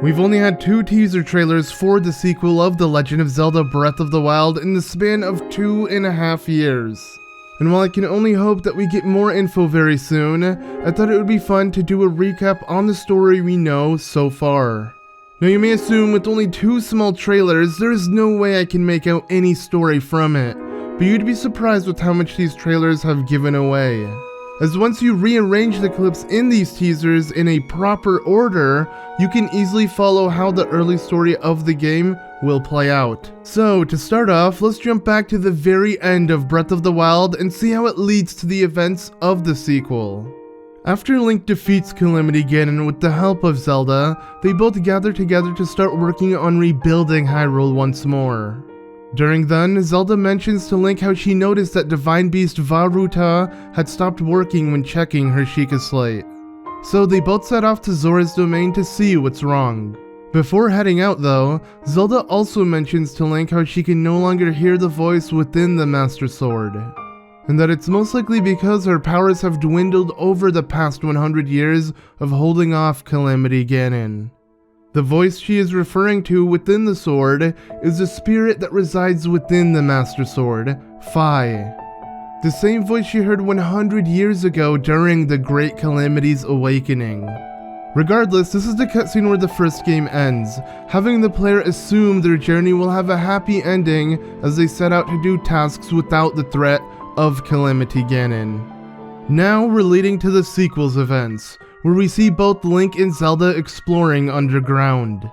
We've only had 2 teaser trailers for the sequel of The Legend of Zelda Breath of the Wild in the span of 2.5 years. And while I can only hope that we get more info very soon, I thought it would be fun to do a recap on the story we know so far. Now you may assume with only 2 small trailers, there is no way I can make out any story from it, but you'd be surprised with how much these trailers have given away. As once you rearrange the clips in these teasers in a proper order, you can easily follow how the early story of the game will play out. So to start off, let's jump back to the very end of Breath of the Wild and see how it leads to the events of the sequel. After Link defeats Calamity Ganon with the help of Zelda, they both gather together to start working on rebuilding Hyrule once more. During then, Zelda mentions to Link how she noticed that Divine Beast Vah Ruta had stopped working when checking her Sheikah Slate. So they both set off to Zora's domain to see what's wrong. Before heading out though, Zelda also mentions to Link how she can no longer hear the voice within the Master Sword, and that it's most likely because her powers have dwindled over the past 100 years of holding off Calamity Ganon. The voice she is referring to within the sword is the spirit that resides within the Master Sword, Phi. The same voice she heard 100 years ago during the Great Calamity's awakening. Regardless, this is the cutscene where the first game ends, having the player assume their journey will have a happy ending as they set out to do tasks without the threat of Calamity Ganon. Now we're leading to the sequel's events, where we see both Link and Zelda exploring underground.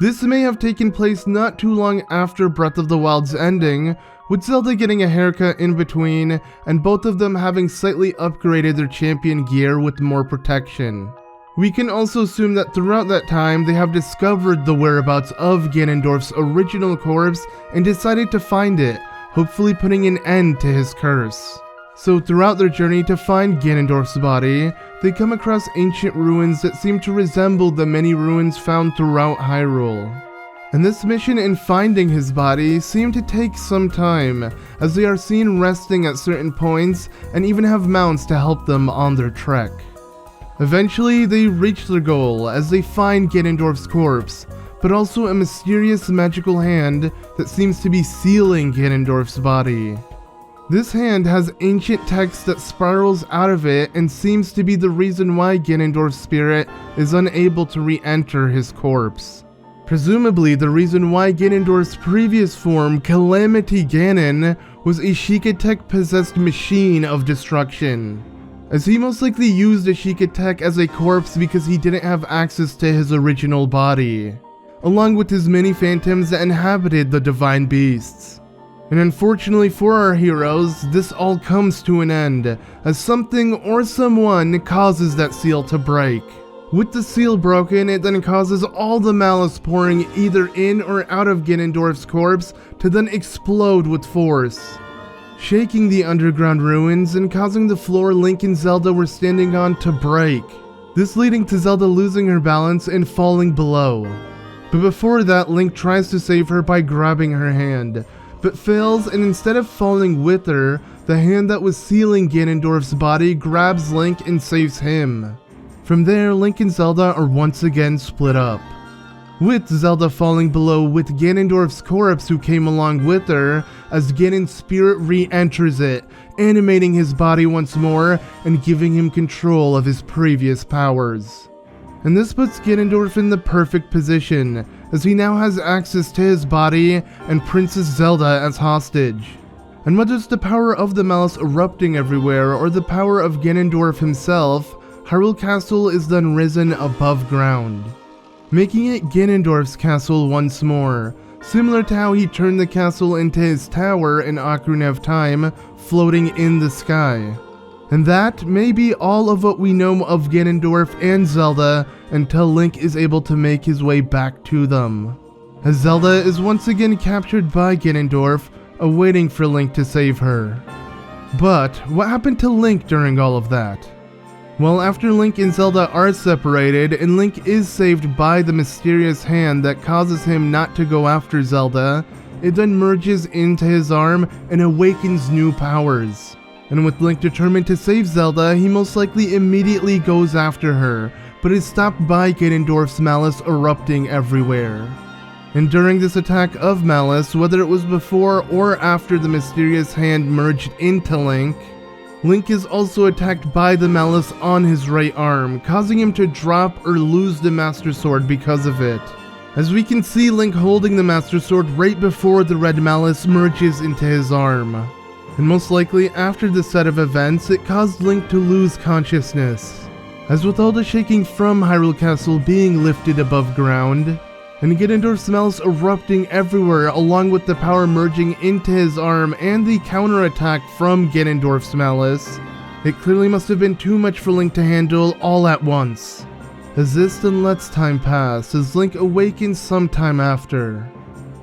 This may have taken place not too long after Breath of the Wild's ending, with Zelda getting a haircut in between, and both of them having slightly upgraded their champion gear with more protection. We can also assume that throughout that time they have discovered the whereabouts of Ganondorf's original corpse and decided to find it, hopefully putting an end to his curse. So throughout their journey to find Ganondorf's body, they come across ancient ruins that seem to resemble the many ruins found throughout Hyrule. And this mission in finding his body seemed to take some time, as they are seen resting at certain points and even have mounts to help them on their trek. Eventually, they reach their goal as they find Ganondorf's corpse, but also a mysterious magical hand that seems to be sealing Ganondorf's body. This hand has ancient text that spirals out of it and seems to be the reason why Ganondorf's spirit is unable to re-enter his corpse. Presumably the reason why Ganondorf's previous form, Calamity Ganon, was a Sheikah Tech possessed machine of destruction, as he most likely used a Sheikah Tech as a corpse because he didn't have access to his original body, along with his many phantoms that inhabited the divine beasts. And unfortunately for our heroes, this all comes to an end, as something or someone causes that seal to break. With the seal broken, it then causes all the malice pouring either in or out of Ganondorf's corpse to then explode with force, shaking the underground ruins and causing the floor Link and Zelda were standing on to break, this leading to Zelda losing her balance and falling below. But before that, Link tries to save her by grabbing her hand, but fails, and instead of falling with her, the hand that was sealing Ganondorf's body grabs Link and saves him. From there, Link and Zelda are once again split up, with Zelda falling below with Ganondorf's corpse who came along with her, as Ganon's spirit re-enters it, animating his body once more and giving him control of his previous powers. And this puts Ganondorf in the perfect position, as he now has access to his body and Princess Zelda as hostage. And whether it's the power of the malice erupting everywhere or the power of Ganondorf himself, Hyrule Castle is then risen above ground, making it Ganondorf's castle once more, similar to how he turned the castle into his tower in Ocarina of Time, floating in the sky. And that may be all of what we know of Ganondorf and Zelda until Link is able to make his way back to them, as Zelda is once again captured by Ganondorf, awaiting for Link to save her. But what happened to Link during all of that? Well, after Link and Zelda are separated and Link is saved by the mysterious hand that causes him not to go after Zelda, it then merges into his arm and awakens new powers. And with Link determined to save Zelda, he most likely immediately goes after her, but is stopped by Ganondorf's malice erupting everywhere. And during this attack of malice, whether it was before or after the mysterious hand merged into Link, Link is also attacked by the malice on his right arm, causing him to drop or lose the Master Sword because of it. As we can see Link holding the Master Sword right before the red malice merges into his arm. And most likely after this set of events, it caused Link to lose consciousness. As with all the shaking from Hyrule Castle being lifted above ground, and Ganondorf's malice erupting everywhere along with the power merging into his arm and the counterattack from Ganondorf's malice, it clearly must have been too much for Link to handle all at once. As this then lets time pass as Link awakens sometime after,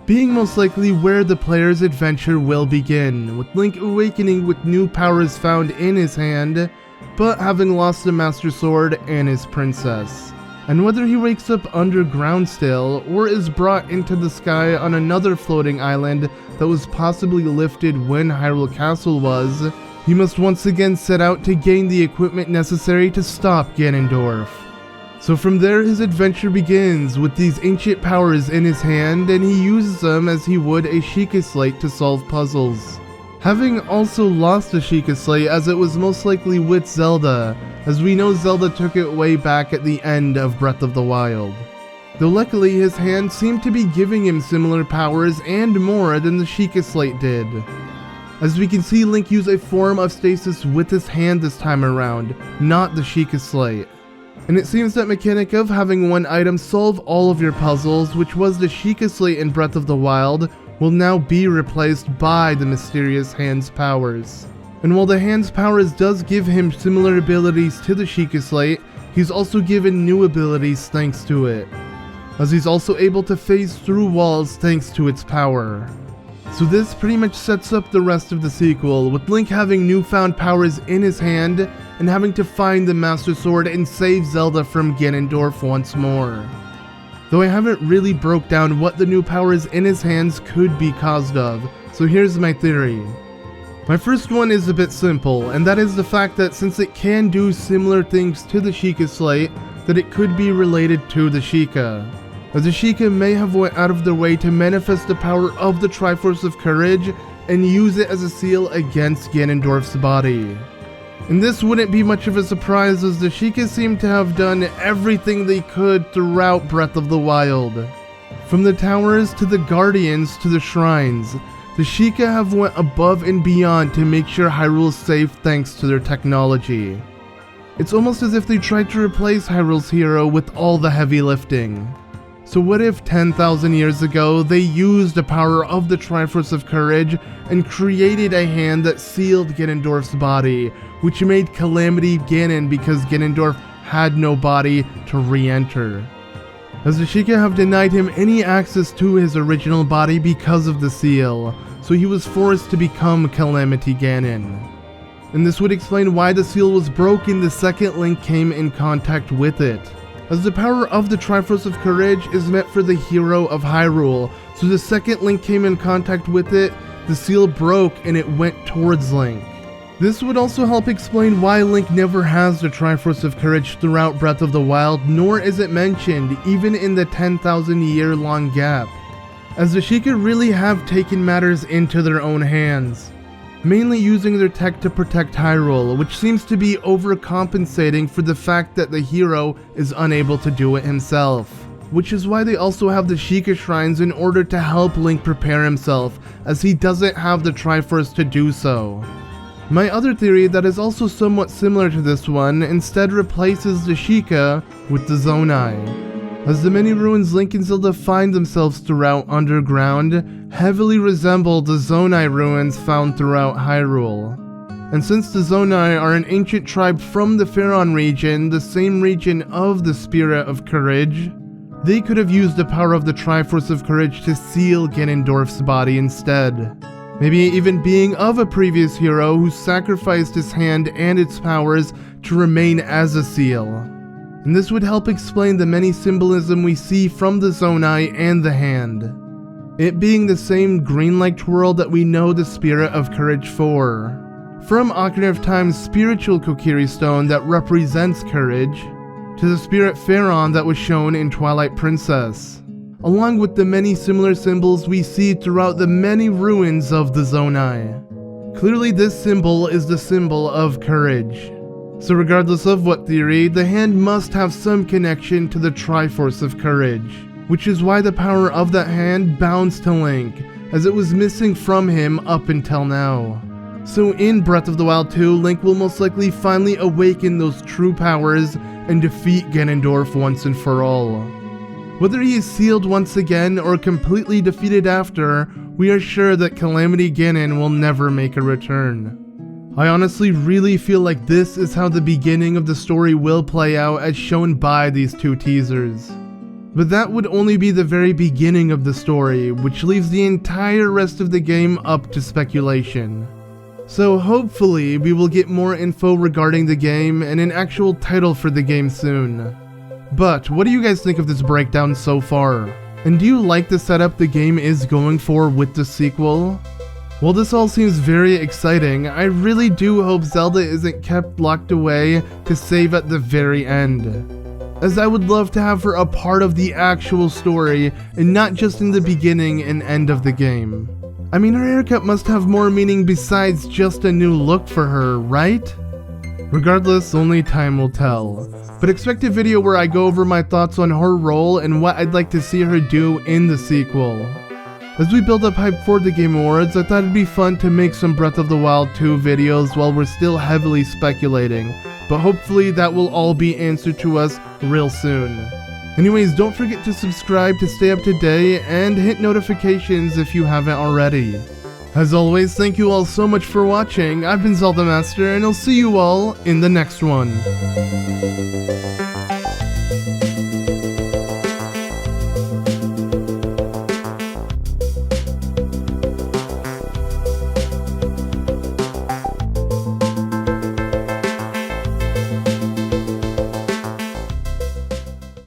being most likely where the player's adventure will begin, with Link awakening with new powers found in his hand, but having lost the Master Sword and his princess. And whether he wakes up underground still, or is brought into the sky on another floating island that was possibly lifted when Hyrule Castle was, he must once again set out to gain the equipment necessary to stop Ganondorf. So from there his adventure begins with these ancient powers in his hand, and he uses them as he would a Sheikah Slate to solve puzzles. Having also lost the Sheikah Slate as it was most likely with Zelda, as we know Zelda took it way back at the end of Breath of the Wild. Though luckily his hand seemed to be giving him similar powers and more than the Sheikah Slate did. As we can see Link use a form of stasis with his hand this time around, not the Sheikah Slate. And it seems that mechanic of having one item solve all of your puzzles, which was the Sheikah Slate in Breath of the Wild, will now be replaced by the mysterious hand's powers. And while the hand's powers does give him similar abilities to the Sheikah Slate, he's also given new abilities thanks to it, as he's also able to phase through walls thanks to its power. So this pretty much sets up the rest of the sequel, with Link having newfound powers in his hand and having to find the Master Sword and save Zelda from Ganondorf once more. Though I haven't really broke down what the new powers in his hands could be caused of, so here's my theory. My first one is a bit simple, and that is the fact that since it can do similar things to the Sheikah Slate, that it could be related to the Sheikah. As the Sheikah may have went out of their way to manifest the power of the Triforce of Courage and use it as a seal against Ganondorf's body. And this wouldn't be much of a surprise as the Sheikah seem to have done everything they could throughout Breath of the Wild. From the towers to the guardians to the shrines, the Sheikah have went above and beyond to make sure Hyrule's safe thanks to their technology. It's almost as if they tried to replace Hyrule's hero with all the heavy lifting. So what if 10,000 years ago they used the power of the Triforce of Courage and created a hand that sealed Ganondorf's body, which made Calamity Ganon because Ganondorf had no body to re-enter. As the Sheikah have denied him any access to his original body because of the seal, so he was forced to become Calamity Ganon. And this would explain why the seal was broken the second Link came in contact with it, as the power of the Triforce of Courage is meant for the hero of Hyrule, so the second Link came in contact with it, the seal broke and it went towards Link. This would also help explain why Link never has the Triforce of Courage throughout Breath of the Wild, nor is it mentioned even in the 10,000 year long gap, as the Sheikah really have taken matters into their own hands, mainly using their tech to protect Hyrule, which seems to be overcompensating for the fact that the hero is unable to do it himself. Which is why they also have the Sheikah shrines in order to help Link prepare himself, as he doesn't have the Triforce to do so. My other theory that is also somewhat similar to this one instead replaces the Sheikah with the Zonai, as the many ruins Link and Zelda find themselves throughout underground heavily resemble the Zonai ruins found throughout Hyrule. And since the Zonai are an ancient tribe from the Faron region, the same region of the Spirit of Courage, they could have used the power of the Triforce of Courage to seal Ganondorf's body instead. Maybe even being of a previous hero who sacrificed his hand and its powers to remain as a seal. And this would help explain the many symbolism we see from the Zonai and the hand, it being the same green-like twirl that we know the Spirit of Courage for, from Ocarina of Time's spiritual Kokiri stone that represents courage, to the spirit Pharaon that was shown in Twilight Princess, along with the many similar symbols we see throughout the many ruins of the Zonai. Clearly this symbol is the symbol of courage. So regardless of what theory, the hand must have some connection to the Triforce of Courage, which is why the power of that hand bounds to Link, as it was missing from him up until now. So in Breath of the Wild 2, Link will most likely finally awaken those true powers and defeat Ganondorf once and for all. Whether he is sealed once again or completely defeated after, we are sure that Calamity Ganon will never make a return. I honestly really feel like this is how the beginning of the story will play out as shown by these two teasers. But that would only be the very beginning of the story, which leaves the entire rest of the game up to speculation. So hopefully we will get more info regarding the game and an actual title for the game soon. But what do you guys think of this breakdown so far? And do you like the setup the game is going for with the sequel? While this all seems very exciting, I really do hope Zelda isn't kept locked away to save at the very end, as I would love to have her a part of the actual story and not just in the beginning and end of the game. I mean, her haircut must have more meaning besides just a new look for her, right? Regardless, only time will tell. But expect a video where I go over my thoughts on her role and what I'd like to see her do in the sequel. As we build up hype for the Game Awards, I thought it'd be fun to make some Breath of the Wild 2 videos while we're still heavily speculating, but hopefully that will all be answered to us real soon. Anyways, don't forget to subscribe to stay up to date and hit notifications if you haven't already. As always, thank you all so much for watching. I've been ZeldaMaster, and I'll see you all in the next one.